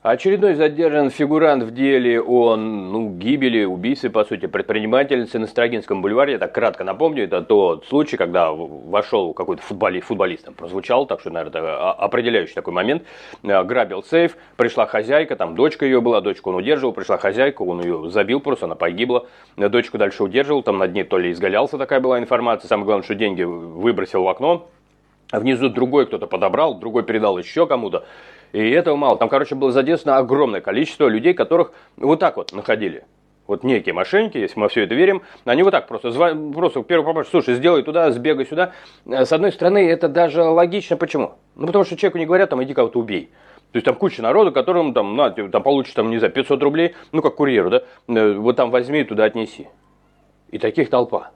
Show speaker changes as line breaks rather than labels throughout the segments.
Очередной задержан фигурант в деле о гибели, убийстве, по сути, предпринимательницы на Строгинском бульваре. Я так кратко напомню, это тот случай, когда вошел какой-то футболист, там прозвучал, так что, наверное, это определяющий такой момент. Грабил сейф, пришла хозяйка, там дочка ее была, дочку он удерживал, пришла хозяйка, он ее забил просто, она погибла. Дочку дальше удерживал, там над ней то ли изгалялся, такая была информация. Самое главное, что деньги выбросил в окно. А внизу другой кто-то подобрал, другой передал еще кому-то. И этого мало. Там, короче, было задействовано огромное количество людей, которых вот так вот находили. Вот некие мошенники, если мы во все это верим, они вот так просто первый попавший, слушай, сделай туда, сбегай сюда. С одной стороны, это даже логично. Почему? Ну, потому что человеку не говорят, там, иди кого-то убей. То есть там куча народу, которым там, там получишь, там, не знаю, 500 рублей, ну, как курьеру, да, вот там возьми и туда отнеси. И таких толпа.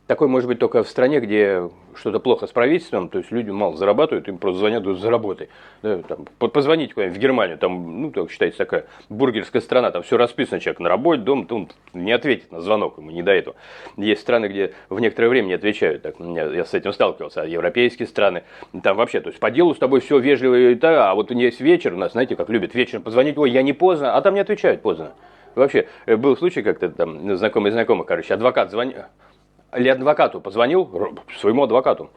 Такой может быть только в стране, где что-то плохо с правительством, то есть люди мало зарабатывают, им просто звонят, заработай. Да, там, позвоните куда-нибудь в Германию, там, ну, так считается, такая бургерская страна, там все расписано, человек на работе, дома, он не ответит на звонок, ему не до этого. Есть страны, где в некоторое время не отвечают, так, я с этим сталкивался, а европейские страны, там вообще, то есть по делу с тобой все вежливо и так, а вот есть вечер, у нас, знаете, как любят вечером позвонить, ой, я не поздно, а там не отвечают поздно. Вообще, был случай как-то там, знакомый, короче, адвокат звонил. Или адвокату позвонил, своему адвокату,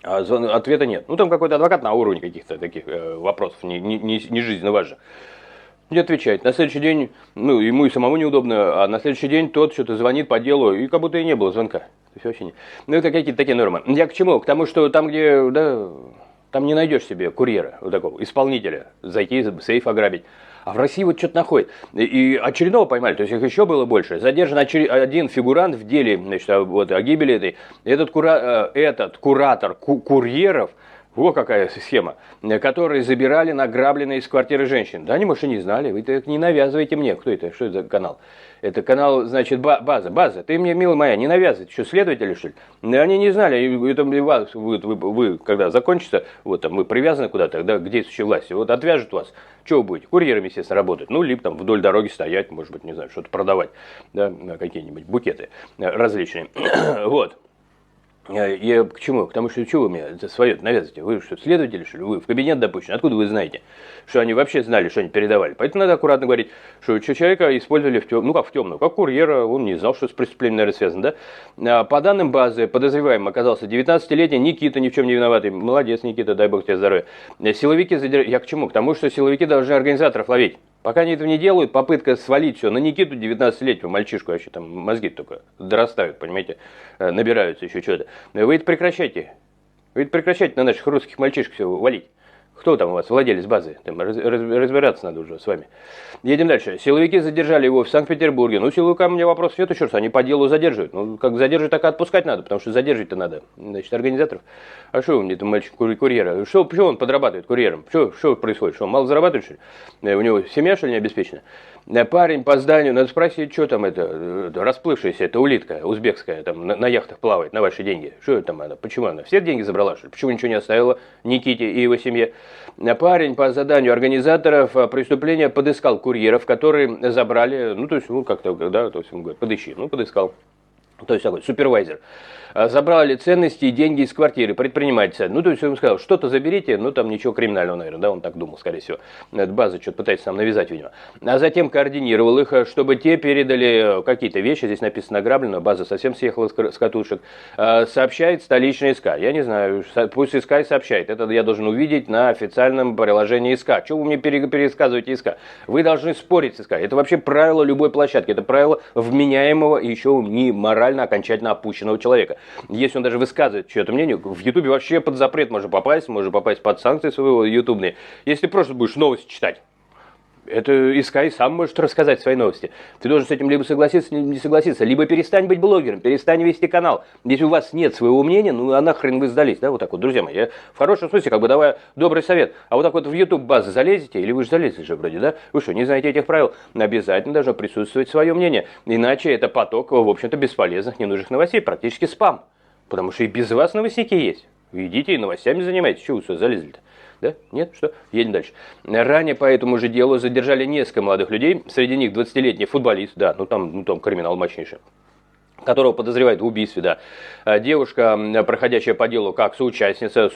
а ответа нет. Ну, там какой-то адвокат на уровне каких-то таких вопросов, не жизненно важных. Не отвечает. На следующий день, ну, ему и самому неудобно, а на следующий день тот что-то звонит по делу, и как будто и не было звонка. То есть вообще не. Ну, это какие-то такие нормы. Я к чему? К тому, что там, где, да, там не найдешь себе курьера, вот такого, исполнителя, зайти, сейф ограбить. А в России вот что-то находит. И очередного поймали, то есть их еще было больше. Задержан один фигурант в деле, значит, вот, о гибели этой. Этот куратор курьеров, вот какая схема, которые забирали награбленные из квартиры женщин. Да они, может, и не знали, вы так не навязывайте мне. Кто это? Что это за канал? Это канал, значит, база. Ты мне, милая моя, не навязывайте. Что, следователи, что ли? Они не знали. Это вы когда закончится, вот там вы привязаны куда-то, да, к действующей власти, вот отвяжут вас. Что вы будете? Курьерами, естественно, работать. Ну, либо там вдоль дороги стоять, может быть, не знаю, что-то продавать. Да, какие-нибудь букеты различные. Вот. Я к чему? К тому, что вы мне это свое навязываете? Вы что, следователи, что ли? Вы в кабинет допущены? Откуда вы знаете, что они вообще знали, что они передавали? Поэтому надо аккуратно говорить, что человека использовали в темную, как курьера, он не знал, что с преступлением, наверное, связано, да? По данным базы, подозреваемым оказался 19-летний Никита, ни в чем не виноватый. Молодец, Никита, дай бог тебе здоровья. Силовики задержали. Я к чему? К тому, что силовики должны организаторов ловить. Пока они этого не делают, попытка свалить все на Никиту, 19-летнего мальчишку, вообще там мозги только дорастают, понимаете, набираются еще что-то. Вы это прекращайте. Вы это прекращайте на наших русских мальчишек все валить. Кто там у вас, владелец базы? Там разбираться надо уже с вами. Едем дальше. Силовики задержали его в Санкт-Петербурге. Ну, силовикам у меня вопрос нет еще раз. Они по делу задерживают. Ну, как задерживают, так и отпускать надо, потому что задерживать-то надо. Значит, организаторов. А что у меня там мальчик курьера? Что он подрабатывает курьером? Что происходит? Что он мало зарабатывает, что ли? У него семья, что ли, не обеспечена? Парень по зданию, надо спросить, что там это расплывшаяся, это улитка узбекская, там на яхтах плавает на ваши деньги. Что это там она? Почему она? Все деньги забрала, что ли? Почему ничего не оставила Никите и его семье? Парень по заданию организаторов преступления подыскал курьеров, которые забрали, ну, то есть, ну, как-то, да, то есть, он говорит, подыщи, ну, подыскал. То есть такой супервайзер. Забрали ценности и деньги из квартиры предпринимателя. Ну, то есть он сказал, что-то заберите, ну, там ничего криминального, наверное, да, он так думал, скорее всего. Эта база что-то пытается нам навязать, видимо. А затем координировал их, чтобы те передали какие-то вещи, здесь написано ограблено, база совсем съехала с катушек. Сообщает столичная СК. Я не знаю, пусть СК и сообщает. Это я должен увидеть на официальном приложении СК. Чего вы мне пересказываете СК? Вы должны спорить с СК. Это вообще правило любой площадки. Это правило вменяемого и еще не морально окончательно опущенного человека. Если он даже высказывает чье-то мнение, в Ютубе вообще под запрет можно попасть под санкции своего ютубные. Если ты просто будешь новости читать, это Искай сам может рассказать свои новости. Ты должен с этим либо согласиться, либо не согласиться, либо перестань быть блогером, перестань вести канал. Если у вас нет своего мнения, ну а нахрен вы сдались, да, вот так вот, друзья мои. Я в хорошем смысле, как бы давая добрый совет. А вот так вот в YouTube базы залезете, или вы же залезли же вроде, да? Вы что, не знаете этих правил? Обязательно должно присутствовать свое мнение. Иначе это поток, в общем-то, бесполезных, ненужных новостей, практически спам. Потому что и без вас новостники есть. Вы идите и новостями занимаетесь. Чего вы сюда залезли-то? Да? Нет? Что? Едем дальше. Ранее по этому же делу задержали несколько молодых людей. Среди них 20-летний футболист. Да, ну там криминал мощнейший. которого подозревают в убийстве, да. Девушка, проходящая по делу как соучастница,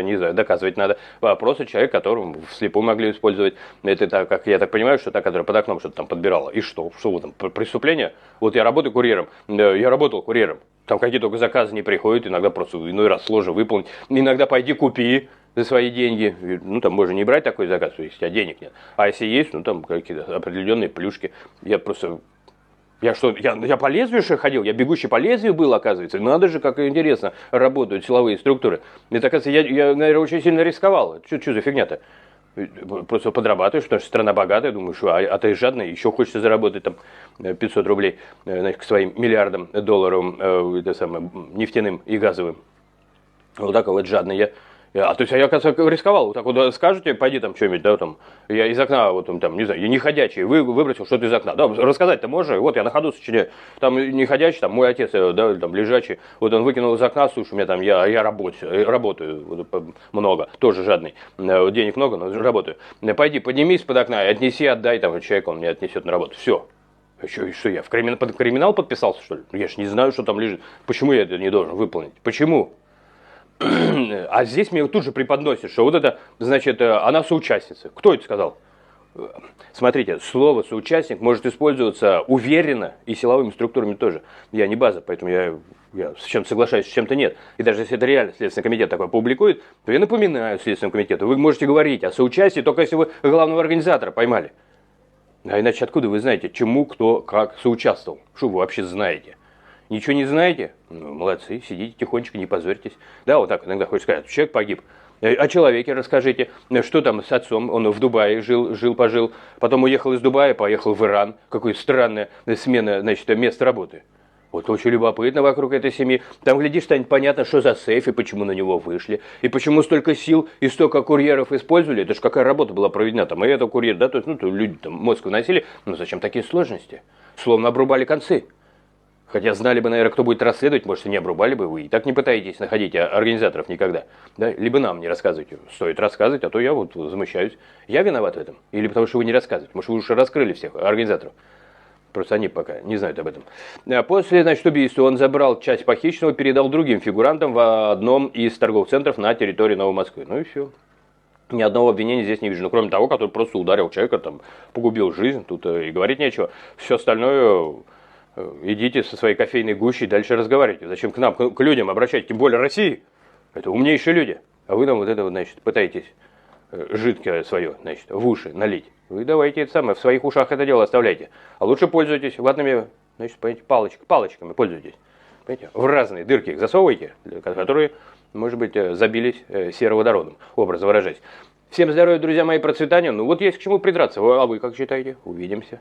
не знаю, доказывать надо. Просто человек, которого вслепую могли использовать. Это, так, как я так понимаю, что та, которая под окном что-то там подбирала. И что? Что там, преступление? Вот я работаю курьером, я работал курьером. Там какие только заказы не приходят, иногда просто иной раз сложно выполнить. Иногда пойди купи за свои деньги. Ну, там можно не брать такой заказ, если у тебя денег нет. А если есть, ну, там какие-то определенные плюшки. Я просто... Я что, я по лезвию что ходил? Я бегущий по лезвию был, оказывается. Надо же, как интересно работают силовые структуры. Это, оказывается, я наверное, очень сильно рисковал. Что за фигня-то? Просто подрабатываешь, потому что страна богатая, думаешь, а ты жадный, еще хочется заработать там 500 рублей, значит, к своим миллиардам долларов нефтяным и газовым. Вот так вот жадный я. То есть я, оказывается, рисковал. Вот так вот скажете, пойди там что-нибудь, да, там, я из окна, вот там, не знаю, я неходячий, выбросил что-то из окна. Да, рассказать-то можно, вот я на ходу сочиняю. Там неходячий, там мой отец, да, там лежачий, вот он выкинул из окна, слушай, у меня там, я работаю вот, много, тоже жадный, денег много, но работаю. Пойди, поднимись под окна и отнеси, отдай там человеку, он мне отнесет на работу. Все. Что я, под криминал подписался, что ли? Я же не знаю, что там лежит. Почему я это не должен выполнить? Почему? А здесь мне тут же преподносят, что вот это, значит, она соучастница. Кто это сказал? Смотрите, слово «соучастник» может использоваться уверенно и силовыми структурами тоже. Я не база, поэтому я с чем соглашаюсь, с чем-то нет. И даже если это реально Следственный комитет такое публикует, то я напоминаю Следственному комитету, вы можете говорить о соучастии, только если вы главного организатора поймали. А иначе откуда вы знаете, чему, кто, как соучаствовал? Что вы вообще знаете? Ничего не знаете? Ну, молодцы, сидите тихонечко, не позорьтесь. Да, вот так иногда хочешь сказать, человек погиб. О человеке расскажите, что там с отцом, он в Дубае жил-пожил, потом уехал из Дубая, поехал в Иран. Какая странная смена, значит, места работы. Вот очень любопытно вокруг этой семьи. Там, глядишь, станет понятно, что за сейф и почему на него вышли. И почему столько сил и столько курьеров использовали. Это же какая работа была проведена. Там и это курьер, да, то есть, ну, то люди там мозг выносили. Ну, зачем такие сложности? Словно обрубали концы. Хотя знали бы, наверное, кто будет расследовать, может, и не обрубали бы вы. И так не пытаетесь находить организаторов никогда. Да? Либо нам не рассказывайте. Стоит рассказывать, а то я вот замущаюсь. Я виноват в этом? Или потому что вы не рассказываете? Может, вы уже раскрыли всех организаторов? Просто они пока не знают об этом. После, значит, убийства он забрал часть похищенного, передал другим фигурантам в одном из торговых центров на территории Новой Москвы. Ну и все. Ни одного обвинения здесь не вижу. Ну, кроме того, который просто ударил человека, там, погубил жизнь. Тут и говорить нечего. Все остальное... Идите со своей кофейной гущей, дальше разговаривайте. Зачем к нам, к людям обращать, тем более России? Это умнейшие люди. А вы нам вот это, значит, пытаетесь жидкое свое, значит, в уши налить. Вы давайте это самое, в своих ушах это дело оставляйте. А лучше пользуйтесь ватными, значит, понимаете, палочками пользуйтесь. Понимаете? В разные дырки их засовывайте, которые, может быть, забились сероводородом, образно выражаясь. Всем здоровья, друзья мои, процветания. Ну вот есть к чему придраться. А вы как считаете? Увидимся.